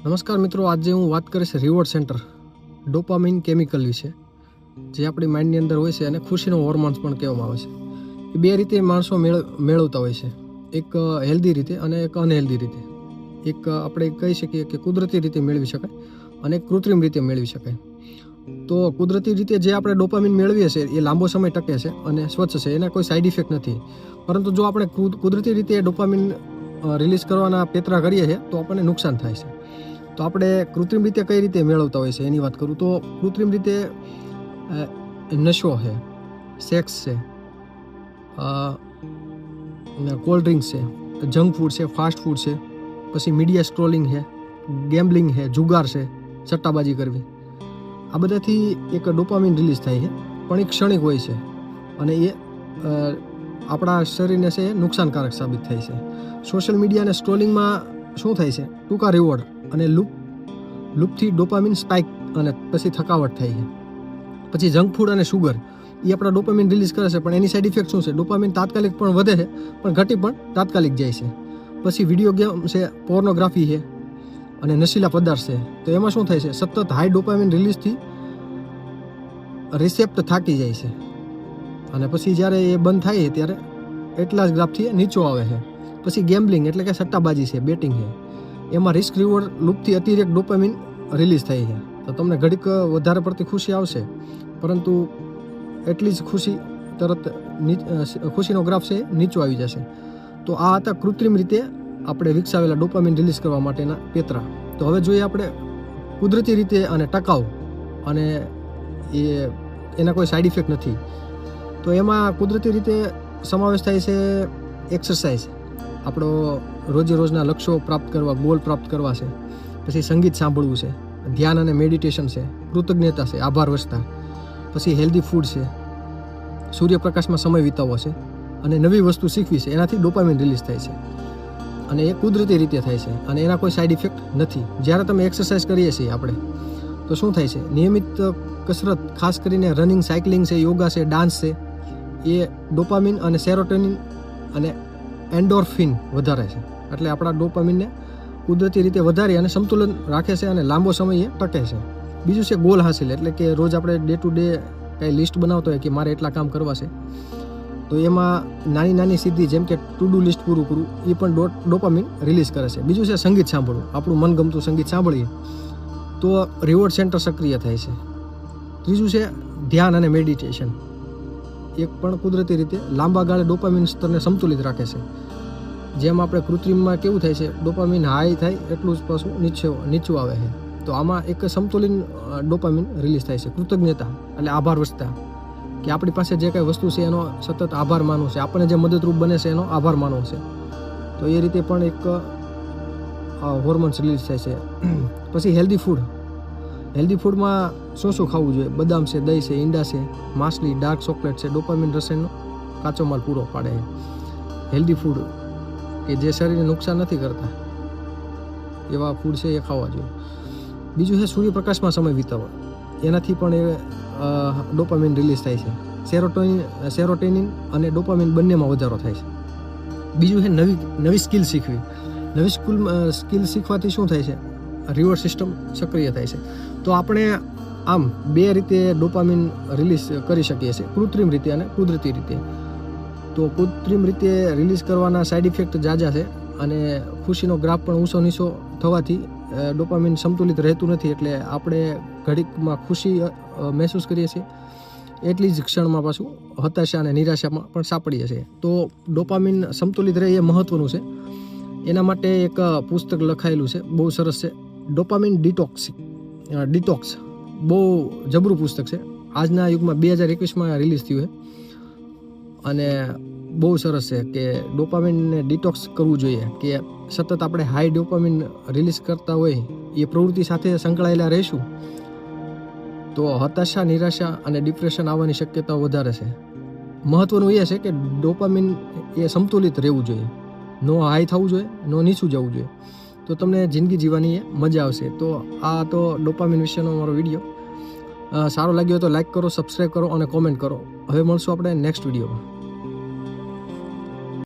નમસ્કાર મિત્રો, આજે હું વાત કરીશ રિવોર્ડ સેન્ટર ડોપામિન કેમિકલ વિશે, જે આપણી માઇન્ડની અંદર હોય છે અને ખુશીનો હોર્મોન્સ પણ કહેવામાં આવે છે. એ બે રીતે માણસો મેળવતા હોય છે, એક હેલ્ધી રીતે અને એક અનહેલ્ધી રીતે. એક આપણે કહી શકીએ કે કુદરતી રીતે મેળવી શકાય અને કૃત્રિમ રીતે મેળવી શકાય. તો કુદરતી રીતે જે આપણે ડોપામિન મેળવીએ છીએ એ લાંબો સમય ટકે છે અને સ્વચ્છ છે, એના કોઈ સાઇડ ઇફેક્ટ નથી. પરંતુ જો આપણે કુદરતી રીતે ડોપામિન રિલીઝ કરવાના પેતરા કરીએ છીએ તો આપણને નુકસાન થાય છે. તો આપણે કૃત્રિમ રીતે કઈ રીતે મેળવતા હોય છે એની વાત કરું તો કૃત્રિમ રીતે નશો છે, સેક્સ છે, કોલ્ડ ડ્રિંક્સ છે, જંક ફૂડ છે, ફાસ્ટ ફૂડ છે, પછી મીડિયા સ્ક્રોલિંગ છે, ગેમ્બલિંગ છે, જુગાર છે, સટ્ટાબાજી કરવી, આ બધાથી એક ડોપામિન રિલીઝ થાય છે, પણ એ ક્ષણિક હોય છે અને એ આપણા શરીરને છે નુકસાનકારક સાબિત થાય છે. સોશિયલ મીડિયા અને સ્ક્રોલિંગમાં શું થાય છે, ટૂંકા રિવોર્ડ અને લૂપથી ડોપામિન સ્પાઇક અને પછી થકાવટ થાય છે. પછી જંક ફૂડ અને શુગર એ આપણા ડોપામિન રિલીઝ કરે છે, પણ એની સાઇડ ઇફેક્ટ શું છે, ડોપામિન તાત્કાલિક પણ વધે છે પણ ઘટી પણ તાત્કાલિક જાય છે. પછી વિડીયો ગેમ છે, પોર્નોગ્રાફી છે અને નશીલા પદાર્થ છે. તો એમાં શું થાય છે, સતત હાઈ ડોપામિન રિલીઝથી રિસેપ્ટ થાકી જાય છે અને પછી જ્યારે એ બંધ થાય છે ત્યારે એટલા જ ગ્રાફથી નીચો આવે છે. પછી ગેમ્બલિંગ એટલે કે સટ્ટાબાજી છે, બેટિંગ છે, એમાં રિસ્ક રિવોર્ડ લૂપથી અતિરેક ડોપામિન રિલીઝ થાય છે. તો તમને ઘડીક વધારે પડતી ખુશી આવશે, પરંતુ એટલી જ ખુશી તરત ખુશીનો ગ્રાફ છે નીચો આવી જશે. તો આ હતા કૃત્રિમ રીતે આપણે વિકસાવેલા ડોપામિન રિલીઝ કરવા માટેના પેતરા. તો હવે જોઈએ આપણે કુદરતી રીતે અને ટકાઉ અને એના કોઈ સાઇડ ઇફેક્ટ નથી. તો એમાં કુદરતી રીતે સમાવેશ થાય છે એક્સરસાઇઝ, આપણો રોજે રોજના લક્ષ્યો પ્રાપ્ત કરવા, ગોલ પ્રાપ્ત કરવા છે. પછી સંગીત સાંભળવું છે, ધ્યાન અને મેડિટેશન છે, કૃતજ્ઞતા છે, આભાર વ્યક્ત. પછી હેલ્ધી ફૂડ છે, સૂર્યપ્રકાશમાં સમય વિતાવવો છે અને નવી વસ્તુ શીખવી છે. એનાથી ડોપામિન રિલીઝ થાય છે અને એ કુદરતી રીતે થાય છે અને એના કોઈ સાઇડ ઇફેક્ટ નથી. જ્યારે તમે એક્સરસાઇઝ કરીએ છીએ આપણે, તો શું થાય છે, નિયમિત કસરત, ખાસ કરીને રનિંગ, સાયકલિંગ છે, યોગા છે, ડાન્સ છે, એ ડોપામિન અને સેરોટોનિન અને એન્ડોર્ફિન વધારે છે. એટલે આપણા ડોપામિનને કુદરતી રીતે વધારી અને સંતુલન રાખે છે અને લાંબો સમય એ ટકે છે. બીજું છે ગોલ હાસિલ, એટલે કે રોજ આપણે ડે ટુ ડે કંઈ લિસ્ટ બનાવતો હોય કે મારે એટલા કામ કરવા છે, તો એમાં નાની નાની સિદ્ધિ જેમ કે ટુ ડુ લિસ્ટ પૂરું કરવું એ પણ ડોપામિન રિલીઝ કરે છે. બીજું છે સંગીત સાંભળવું, આપણું મનગમતું સંગીત સાંભળીએ તો રિવોર્ડ સેન્ટર સક્રિય થાય છે. ત્રીજું છે ધ્યાન અને મેડિટેશન, એક પણ કુદરતી રીતે લાંબા ગાળે ડોપામિન સ્તરને સંતુલિત રાખે છે. જેમ આપણે કૃત્રિમમાં કેવું થાય છે, ડોપામિન હાઈ થાય એટલું જ પાછું નીચું આવે છે. તો આમાં એક સમતુલિત ડોપામિન રિલીઝ થાય છે. કૃતજ્ઞતા એટલે આભાર વ્યક્ત, કે આપણી પાસે જે કંઈ વસ્તુ છે એનો સતત આભાર માનવો છે, આપણને જે મદદરૂપ બને છે એનો આભાર માનવો છે. તો એ રીતે પણ એક હોર્મોન્સ રિલીઝ થાય છે. પછી હેલ્ધી ફૂડમાં શું ખાવું જોઈએ, બદામ છે, દહીં છે, ઈંડા છે, માછલી, ડાર્ક ચોકલેટ છે, ડોપામિન રસાયણનો કાચો માલ પૂરો પાડે છે. હેલ્ધી ફૂડ કે જે શરીરને નુકસાન નથી કરતા એવા ફૂડ છે એ ખાવા જોઈએ. બીજું છે સૂર્યપ્રકાશમાં સમય વિતાવવો, એનાથી પણ એ ડોપામિન રિલીઝ થાય છે. સેરોટોનિન અને ડોપામિન બંનેમાં વધારો થાય છે. બીજું છે નવી સ્કિલ શીખવી. નવી સ્કિલ શીખવાથી શું થાય છે, રિવોર્ડ સિસ્ટમ સક્રિય થાય છે. તો આપણે આમ બે રીતે ડોપામિન રિલીઝ કરી શકીએ છીએ, કૃત્રિમ રીતે અને કુદરતી રીતે. તો કૃત્રિમ રીતે રિલીઝ કરવાના સાઇડ ઇફેક્ટ જાજા છે અને ખુશીનો ગ્રાફ પણ ઊંચો નીચો થવાથી ડોપામિન સંતુલિત રહેતું નથી. એટલે આપણે ઘડીકમાં ખુશી મહેસૂસ કરીએ છીએ, એટલી જ ક્ષણમાં પાછું હતાશા અને નિરાશામાં પણ સાપડીએ છીએ. તો ડોપામિન સંતુલિત રહે એ મહત્ત્વનું છે. એના માટે એક પુસ્તક લખાયેલું છે, બહુ સરસ છે, ડોપામિન ડિટોક્સ. બહુ જબરું પુસ્તક છે. આજના યુગમાં 2021માં રિલીઝ થયું છે અને બહુ સરસ છે કે ડોપામિનને ડિટોક્સ કરવું જોઈએ. કે સતત આપણે હાઈ ડોપામિન રિલીઝ કરતા હોય એ પ્રવૃત્તિ સાથે સંકળાયેલા રહીશું તો હતાશા, નિરાશા અને ડિપ્રેશન આવવાની શક્યતાઓ વધારે છે. મહત્ત્વનું એ છે કે ડોપામિન એ સંતુલિત રહેવું જોઈએ, નો હાઈ થવું જોઈએ, નો નીચું જવું જોઈએ. તો તમને જિંદગી જીવવાની એ મજા આવશે. તો આ તો ડોપામિન વિશેનો મારો વિડીયો. સારો લાગ્યો તો લાઈક કરો, સબસ્ક્રાઈબ કરો અને કોમેન્ટ કરો. હવે મળશું આપણે નેક્સ્ટ વિડીયોમાં.